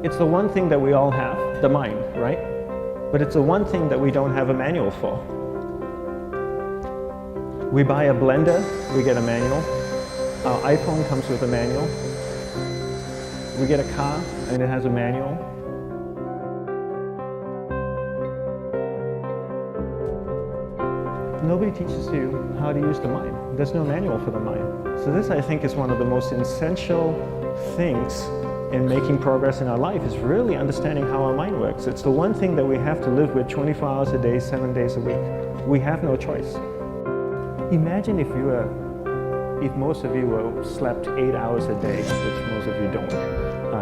It's the one thing that we all have, the mind, right? But it's the one thing that we don't have a manual for. We buy a blender, we get a manual. Our iPhone comes with a manual. We get a car and it has a manual. Nobody teaches you how to use the mind. There's no manual for the mind. So this, I think, is one of the most essential things in making progress in our life, is really understanding how our mind works. It's the one thing that we have to live with 24 hours a day, 7 days a week. We have no choice. Imagine if most of you slept 8 hours a day, which most of you don't.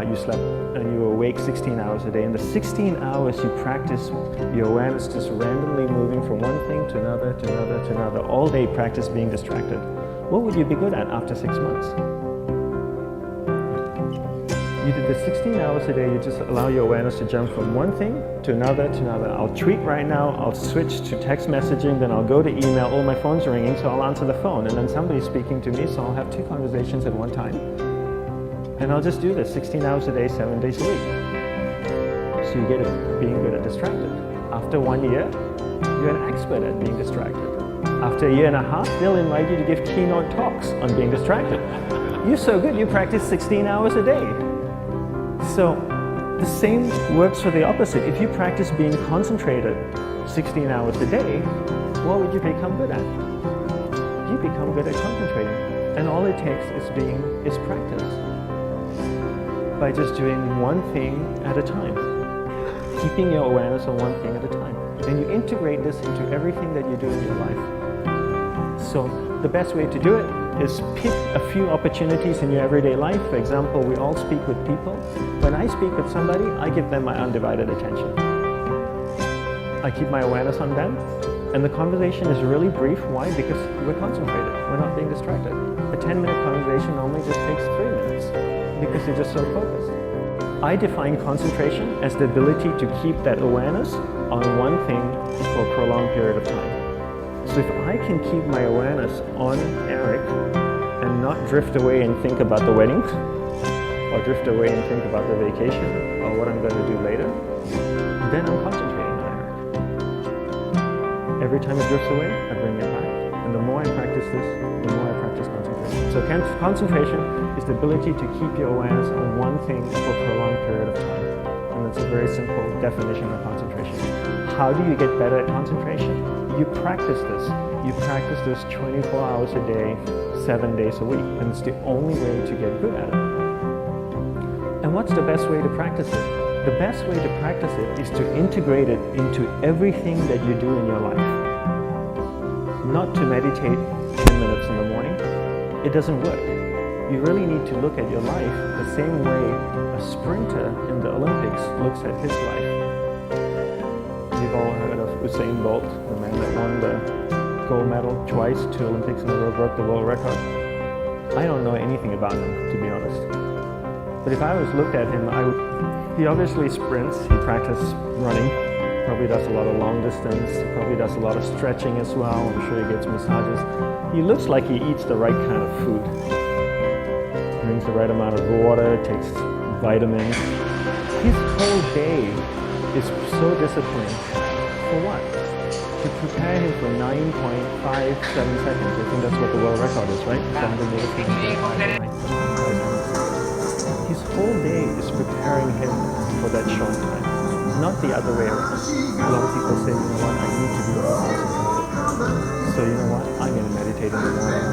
You slept and you were awake 16 hours a day. In the 16 hours you practice your awareness just randomly moving from one thing to another, to another, to another. All day practice being distracted. What would you be good at after 6 months? You did the 16 hours a day, you just allow your awareness to jump from one thing to another to another. I'll tweet right now, I'll switch to text messaging, then I'll go to email. Oh, my phone's ringing, so I'll answer the phone. And then somebody's speaking to me, so I'll have 2 conversations at one time. And I'll just do this 16 hours a day, 7 days a week. So you get it being good at distracted. After 1 year, you're an expert at being distracted. After a year and a half, they'll invite you to give keynote talks on being distracted. You're so good, you practice 16 hours a day. So the same works for the opposite. If you practice being concentrated 16 hours a day, what would you become good at? You become good at concentrating. And all it takes is practice. By just doing one thing at a time. Keeping your awareness on one thing at a time. And you integrate this into everything that you do in your life. So the best way to do it is pick a few opportunities in your everyday life. For example, we all speak with people. When I speak with somebody, I give them my undivided attention. I keep my awareness on them. And the conversation is really brief. Why? Because we're concentrated. We're not being distracted. A 10-minute conversation normally just takes 3 minutes. Because you're just so focused. I define concentration as the ability to keep that awareness on one thing for a prolonged period of time. So if I can keep my awareness on Eric and not drift away and think about the wedding, or drift away and think about the vacation, or what I'm going to do later, then I'm concentrating on Eric. Every time it drifts away, I bring it back. And the more I practice this, the more I practice concentration. So concentration is the ability to keep your awareness on one thing for a prolonged period of time. And that's a very simple definition of concentration. How do you get better at concentration? You practice this. You practice this 24 hours a day, 7 days a week. And it's the only way to get good at it. And what's the best way to practice it? The best way to practice it is to integrate it into everything that you do in your life. Not to meditate 10 minutes in the morning. It doesn't work. You really need to look at your life the same way a sprinter in the Olympics looks at his life. You've all heard of Usain Bolt, the man that won the gold medal twice, 2 Olympics in a row, broke the world record. I don't know anything about him, to be honest. But if I was looked at him, he obviously sprints, he practices running, probably does a lot of long distance, probably does a lot of stretching as well, I'm sure he gets massages. He looks like he eats the right kind of food. Drinks the right amount of water, takes vitamins. His whole day is so disciplined. For what? To prepare him for 9.57 seconds. I think that's what the world record is, right? His whole day is preparing him for that short time, not the other way around. A lot of people say, you know what, I need to be more concentrated. So you know what, I'm going to meditate in the morning.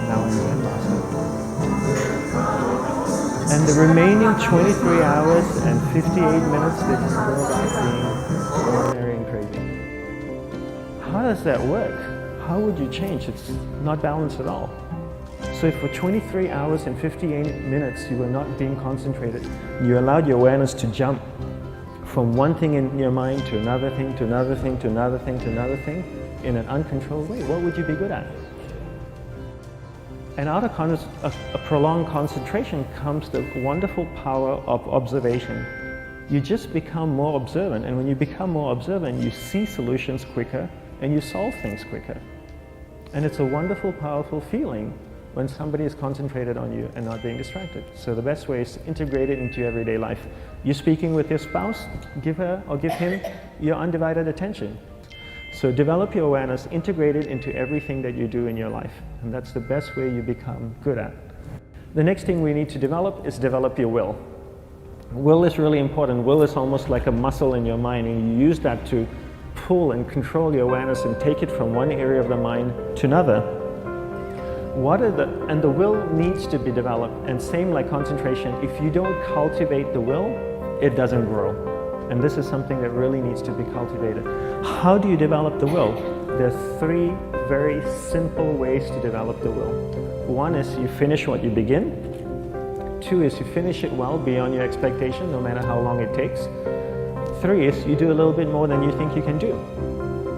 Now I'm Zen Master. And the remaining 23 hours and 58 minutes, they just go about being ordinary and crazy. How does that work? How would you change? It's not balanced at all. So if for 23 hours and 58 minutes you were not being concentrated, you allowed your awareness to jump from one thing in your mind to another thing, to another thing, to another thing, to another thing, in an uncontrolled way, what would you be good at? And out of a prolonged concentration comes the wonderful power of observation. You just become more observant, and when you become more observant, you see solutions quicker and you solve things quicker. And it's a wonderful, powerful feeling when somebody is concentrated on you and not being distracted. So the best way is to integrate it into your everyday life. You're speaking with your spouse, give her or give him your undivided attention. So develop your awareness, integrate it into everything that you do in your life. And that's the best way you become good at. The next thing we need to develop is develop your will. Will is really important. Will is almost like a muscle in your mind, and you use that to pull and control your awareness and take it from one area of the mind to another. And the will needs to be developed, and same like concentration, if you don't cultivate the will, it doesn't grow. And this is something that really needs to be cultivated. How do you develop the will? There are 3 very simple ways to develop the will. 1 is you finish what you begin. 2 is you finish it well beyond your expectation, no matter how long it takes. 3 is you do a little bit more than you think you can do.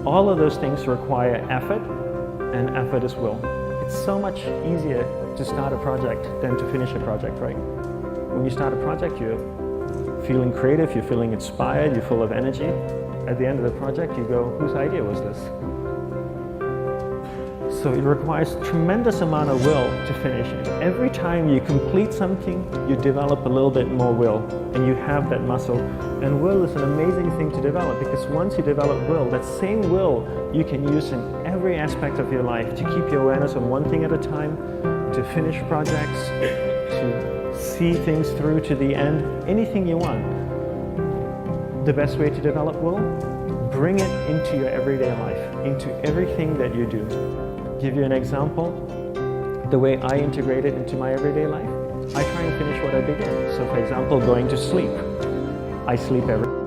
All of those things require effort, and effort is will. It's so much easier to start a project than to finish a project, right? When you start a project, you're feeling creative, you're feeling inspired, you're full of energy. At the end of the project, you go, whose idea was this? So it requires a tremendous amount of will to finish it. Every time you complete something, you develop a little bit more will, and you have that muscle. And will is an amazing thing to develop, because once you develop will, that same will you can use in every aspect of your life to keep your awareness on one thing at a time, to finish projects, to see things through to the end, anything you want. The best way to develop will? Bring it into your everyday life, into everything that you do. Give you an example, the way I integrate it into my everyday life. I try and finish what I begin. So for example, going to sleep. I sleep every